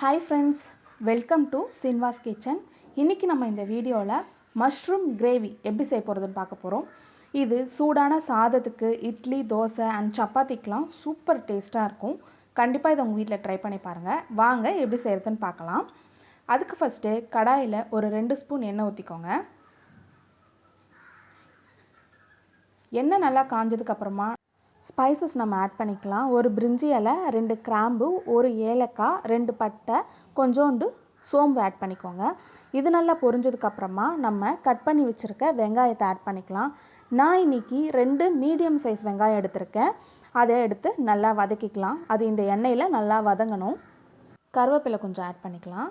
Hi friends, welcome to Sinva's Kitchen. இன்னைக்கு நம்ம இந்த வீடியோவில் மஷ்ரூம் கிரேவி எப்படி செய்ய போகிறதுன்னு பார்க்க போகிறோம். இது சூடான சாதத்துக்கு, இட்லி, தோசை அண்ட் சப்பாத்திக்கெலாம் சூப்பர் டேஸ்ட்டாக இருக்கும். கண்டிப்பாக இதை உங்கள் வீட்டில் ட்ரை பண்ணி பாருங்கள். வாங்க எப்படி செய்கிறதுன்னு பார்க்கலாம். அதுக்கு ஃபஸ்ட்டு கடாயில் ஒரு 2 ஸ்பூன் எண்ணெய் ஊற்றிக்கோங்க. எண்ணெய் நல்லா காஞ்சதுக்கப்புறமா ஸ்பைசஸ் நம்ம ஆட் பண்ணிக்கலாம். ஒரு பிரிஞ்சி இலை, 2 கிராம்பு, ஒரு ஏலக்காய், 2 பட்டை, கொஞ்சோண்டு சோம்பு ஆட் பண்ணிக்கோங்க. இது நல்லா பொரிஞ்சதுக்கப்புறமா நம்ம கட் பண்ணி வச்சுருக்க வெங்காயத்தை ஆட் பண்ணிக்கலாம். நான் இன்றைக்கி 2 மீடியம் சைஸ் வெங்காயம் எடுத்திருக்கேன். அதை எடுத்து நல்லா வதக்கிக்கலாம். அது இந்த எண்ணெயில் நல்லா வதங்கணும். கருவேப்பிலை கொஞ்சம் ஆட் பண்ணிக்கலாம்.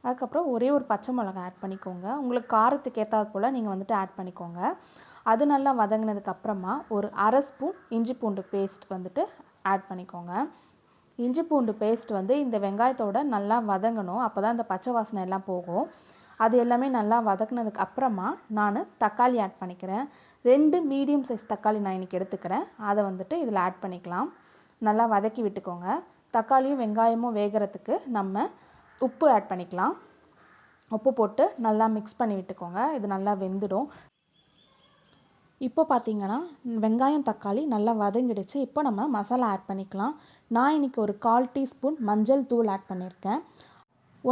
அதுக்கப்புறம் ஒரே ஒரு பச்சை மிளகாய் ஆட் பண்ணிக்கோங்க. உங்களுக்கு காரத்துக்கு ஏற்றாது போல் நீங்கள் வந்துட்டு ஆட் பண்ணிக்கோங்க. அது நல்லா வதங்கினதுக்கப்புறமா ஒரு அரை ஸ்பூன் இஞ்சி பூண்டு பேஸ்ட் வந்துட்டு ஆட் பண்ணிக்கோங்க. இஞ்சி பூண்டு பேஸ்ட் வந்து இந்த வெங்காயத்தோடு நல்லா வதங்கணும். அப்போ தான் இந்த பச்சை வாசனை எல்லாம் போகும். அது எல்லாமே நல்லா வதங்கினதுக்கு அப்புறமா நான் தக்காளி ஆட் பண்ணிக்கிறேன். 2 மீடியம் சைஸ் தக்காளி நான் இன்றைக்கி எடுத்துக்கிறேன். அதை வந்துட்டு இதில் ஆட் பண்ணிக்கலாம். நல்லா வதக்கி விட்டுக்கோங்க. தக்காளியும் வெங்காயமும் வேகிறதுக்கு நம்ம உப்பு ஆட் பண்ணிக்கலாம். உப்பு போட்டு நல்லா மிக்ஸ் பண்ணி விட்டுக்கோங்க. இது நல்லா வெந்துடும். இப்போ பார்த்திங்கன்னா வெங்காயம் தக்காளி நல்லா வதங்கிடுச்சு. இப்போ நம்ம மசாலா ஆட் பண்ணிக்கலாம். நான் இன்றைக்கி ஒரு 1/4 டீஸ்பூன் மஞ்சள் தூள் ஆட் பண்ணியிருக்கேன்.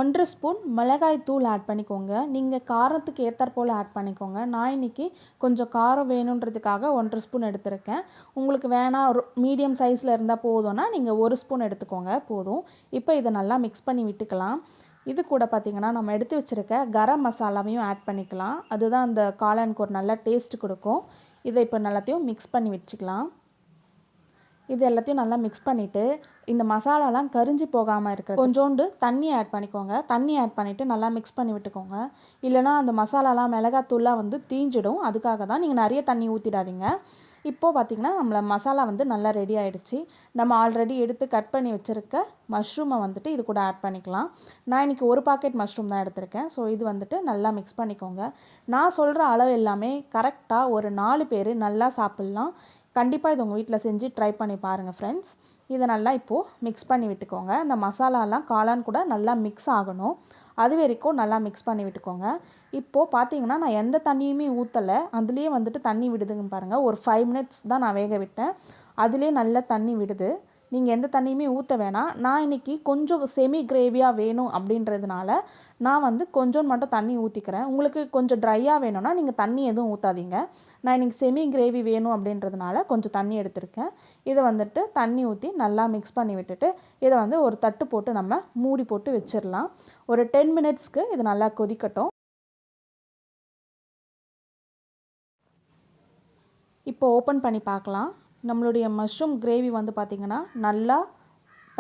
1 ஸ்பூன் மிளகாய் தூள் ஆட் பண்ணிக்கோங்க. நீங்கள் காரத்துக்கு ஏற்றாற் போல் ஆட் பண்ணிக்கோங்க. நான் இன்றைக்கி கொஞ்சம் காரம் வேணுன்றதுக்காக 1 ஸ்பூன் எடுத்திருக்கேன். உங்களுக்கு வேணாம் ஒரு மீடியம் சைஸில் இருந்தால் போதும்னா நீங்கள் 1 ஸ்பூன் எடுத்துக்கோங்க போதும். இப்போ இதை நல்லா மிக்ஸ் பண்ணி விட்டுக்கலாம். இது கூட பார்த்திங்கன்னா நம்ம எடுத்து வச்சுருக்க கரம் மசாலாவையும் ஆட் பண்ணிக்கலாம். அதுதான் அந்த காளானுக்கு ஒரு நல்ல டேஸ்ட் கொடுக்கும். இதை இப்போ எல்லாத்தையும் மிக்ஸ் பண்ணி வச்சுக்கலாம். இது எல்லாத்தையும் நல்லா மிக்ஸ் பண்ணிவிட்டு இந்த மசாலாலாம் கரிஞ்சி போகாமல் இருக்கிற கொஞ்சோண்டு தண்ணி ஆட் பண்ணிக்கோங்க. தண்ணி ஆட் பண்ணிவிட்டு நல்லா மிக்ஸ் பண்ணி விட்டுக்கோங்க. இல்லைனா அந்த மசாலாலாம் மிளகாத்தூள்லாம் வந்து தீஞ்சிடும். அதுக்காக தான் நீங்கள் நிறைய தண்ணி ஊற்றிடாதீங்க. இப்போது பார்த்திங்கன்னா நம்மளை மசாலா வந்து நல்லா ரெடி ஆகிடுச்சு. நம்ம ஆல்ரெடி எடுத்து கட் பண்ணி வச்சுருக்க மஷ்ரூமை வந்துட்டு இது கூட ஆட் பண்ணிக்கலாம். நான் இன்றைக்கி ஒரு பாக்கெட் மஷ்ரூம் தான் எடுத்திருக்கேன். ஸோ இது வந்துட்டு நல்லா மிக்ஸ் பண்ணிக்கோங்க. நான் சொல்கிற அளவு எல்லாமே கரெக்டாக ஒரு 4 பேர் நல்லா சாப்பிட்லாம். கண்டிப்பாக இது உங்கள் வீட்டில் செஞ்சு ட்ரை பண்ணி பாருங்கள் ஃப்ரெண்ட்ஸ். இதை நல்லா இப்போது மிக்ஸ் பண்ணி விட்டுக்கோங்க. இந்த மசாலாலாம் காளான் கூட நல்லா மிக்ஸ் ஆகணும். அது வரைக்கும் நல்லா மிக்ஸ் பண்ணி விட்டுக்கோங்க. இப்போது பார்த்தீங்கன்னா நான் எந்த தண்ணியுமே ஊற்றலை. அதுலேயே வந்துட்டு தண்ணி விடுதுங்க பாருங்கள். ஒரு 5 மினிட்ஸ் தான் நான் வேக விட்டேன். அதுலேயே நல்லா தண்ணி விடுது. நீங்கள் எந்த தண்ணியுமே ஊற்ற வேணாம். நான் இன்றைக்கி கொஞ்சம் செமி கிரேவியாக வேணும் அப்படின்றதுனால நான் வந்து கொஞ்சம் மட்டும் தண்ணி ஊற்றிக்கிறேன். உங்களுக்கு கொஞ்சம் ட்ரையாக வேணும்னா நீங்கள் தண்ணி எதுவும் ஊற்றாதீங்க. நான் இன்றைக்கி செமி கிரேவி வேணும் அப்படின்றதுனால கொஞ்சம் தண்ணி எடுத்திருக்கேன். இதை வந்துட்டு தண்ணி ஊற்றி நல்லா மிக்ஸ் பண்ணி விட்டுட்டு இதை வந்து ஒரு தட்டு போட்டு நம்ம மூடி போட்டு வச்சிடலாம். ஒரு 10 மினிட்ஸ்க்கு இது நல்லா கொதிக்கட்டும். இப்போ ஓப்பன் பண்ணி பார்க்கலாம். நம்மளுடைய மஷ்ரூம் கிரேவி வந்து பார்த்திங்கன்னா நல்லா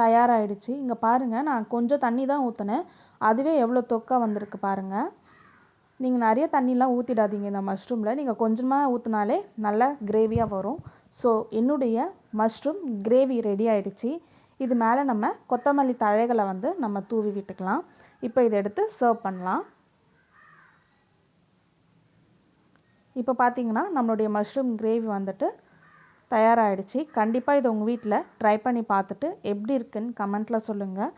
தயாராகிடுச்சு. இங்கே பாருங்கள், நான் கொஞ்சம் தண்ணி தான் ஊற்றினேன். அதுவே எவ்வளோ தொக்கா வந்திருக்கு பாருங்கள். நீங்கள் நிறைய தண்ணிலாம் ஊற்றிடாதீங்க இந்த மஷ்ரூமில். நீங்கள் கொஞ்சமாக ஊற்றினாலே நல்லா கிரேவியாக வரும். ஸோ என்னுடைய மஷ்ரூம் கிரேவி ரெடி ஆகிடுச்சு. இது மேலே நம்ம கொத்தமல்லி தழைகளை வந்து நம்ம தூவி விட்டுக்கலாம். இப்போ இதை எடுத்து சர்வ் பண்ணலாம். இப்போ பார்த்திங்கன்னா நம்மளுடைய மஷ்ரூம் கிரேவி வந்துட்டு தயாராகிடுச்சு. கண்டிப்பாக இதை உங்கள் வீட்டில் ட்ரை பண்ணி பார்த்துட்டு எப்படி இருக்குன்னு கமெண்ட்டில் சொல்லுங்கள்.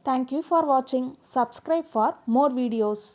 தேங்க்யூ ஃபார் வாட்சிங். Subscribe for more videos.